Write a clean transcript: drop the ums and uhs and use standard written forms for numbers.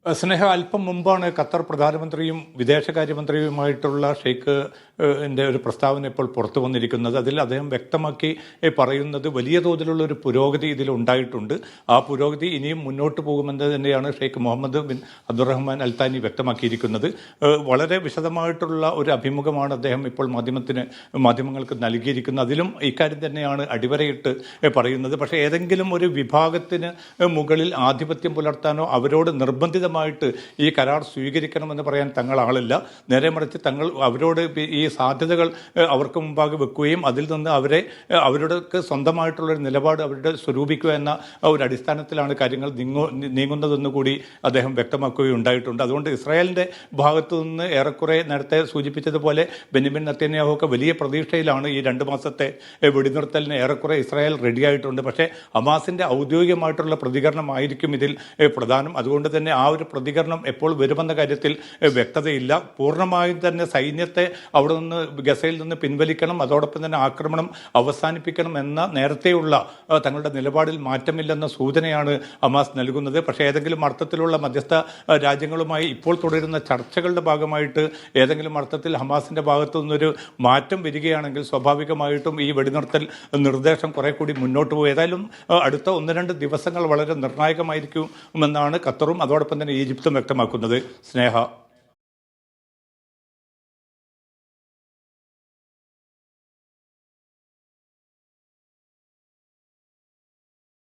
സ്നേഹ അല്പം മുമ്പാണ് ഖത്തർ പ്രധാനമന്ത്രിയും വിദേശകാര്യമന്ത്രിയുമായിട്ടുള്ള ഷെയ്ഖ് ഒരു പ്രസ്താവന ഇപ്പോൾ പുറത്തു വന്നിരിക്കുന്നത്. അതിൽ അദ്ദേഹം വ്യക്തമാക്കി പറയുന്നത് വലിയ തോതിലുള്ള ഒരു പുരോഗതി ഇതിൽ ഉണ്ടായിട്ടുണ്ട്. ആ പുരോഗതി ഇനിയും മുന്നോട്ട് പോകുമെന്ന് തന്നെയാണ് ഷെയ്ഖ് മുഹമ്മദ് ബിൻ അബ്ദുറഹ്മാൻ അൽ താനി വ്യക്തമാക്കിയിരിക്കുന്നത്. വളരെ വിശദമായിട്ടുള്ള ഒരു അഭിമുഖമാണ് അദ്ദേഹം ഇപ്പോൾ മാധ്യമങ്ങൾക്ക് നൽകിയിരിക്കുന്നത്. അതിലും ഇക്കാര്യം തന്നെയാണ് അടിവരയിട്ട് പറയുന്നത്. പക്ഷേ ഏതെങ്കിലും ഒരു വിഭാഗത്തിന് മുകളിൽ ആധിപത്യം പുലർത്താനോ അവരോട് നിർബന്ധിതമായിട്ട് ഈ കരാർ സ്വീകരിക്കണമെന്ന് പറയാൻ തങ്ങൾ ആളില്ല. നേരെ മറിച്ച് അവരോട് ഈ സാധ്യതകൾ അവർക്ക് മുമ്പാകെ വെക്കുകയും അതിൽ നിന്ന് അവരുടെ സ്വന്തമായിട്ടുള്ളൊരു നിലപാട് അവരുടെ സ്വരൂപിക്കുക എന്ന ഒരു അടിസ്ഥാനത്തിലാണ് കാര്യങ്ങൾ നീങ്ങുന്നതെന്ന് കൂടി അദ്ദേഹം വ്യക്തമാക്കുകയുണ്ടായിട്ടുണ്ട്. അതുകൊണ്ട് ഇസ്രായേലിൻ്റെ ഭാഗത്തു നിന്ന് ഏറെക്കുറെ നേരത്തെ സൂചിപ്പിച്ചതുപോലെ ബെന്യാമിൻ നെതന്യാഹു ഒക്കെ വലിയ പ്രതീക്ഷയിലാണ്. ഈ 2 മാസത്തെ വെടിനിർത്തലിന് ഏറെക്കുറെ ഇസ്രായേൽ റെഡിയായിട്ടുണ്ട്. പക്ഷേ ഹമാസിൻ്റെ ഔദ്യോഗികമായിട്ടുള്ള പ്രതികരണമായിരിക്കും ഇതിൽ പ്രധാനം. അതുകൊണ്ട് തന്നെ ആ ഒരു പ്രതികരണം എപ്പോൾ വരുമെന്ന കാര്യത്തിൽ വ്യക്തതയില്ല. പൂർണ്ണമായും തന്നെ സൈന്യത്തെ അവിടെ നിന്ന് ഗസയിൽ നിന്ന് പിൻവലിക്കണം, അതോടൊപ്പം തന്നെ ആക്രമണം അവസാനിപ്പിക്കണം എന്ന നേരത്തെയുള്ള തങ്ങളുടെ നിലപാടിൽ മാറ്റമില്ലെന്ന സൂചനയാണ് ഹമാസ് നൽകുന്നത്. പക്ഷേ ഏതെങ്കിലും അർത്ഥത്തിലുള്ള മധ്യസ്ഥ രാജ്യങ്ങളുമായി ഇപ്പോൾ തുടരുന്ന ചർച്ചകളുടെ ഭാഗമായിട്ട് ഏതെങ്കിലും അർത്ഥത്തിൽ ഹമാസിൻ്റെ ഭാഗത്തു നിന്നൊരു മാറ്റം വരികയാണെങ്കിൽ സ്വാഭാവികമായിട്ടും ഈ വെടിനിർത്തൽ നിർദ്ദേശം കുറെ കൂടി മുന്നോട്ട് പോകും. ഏതായാലും അടുത്ത 1-2 ദിവസങ്ങൾ വളരെ നിർണായകമായിരിക്കുമെന്നാണ് ഖത്തറും അതോടൊപ്പം തന്നെ ഈജിപ്തും വ്യക്തമാക്കുന്നത്. സ്നേഹ.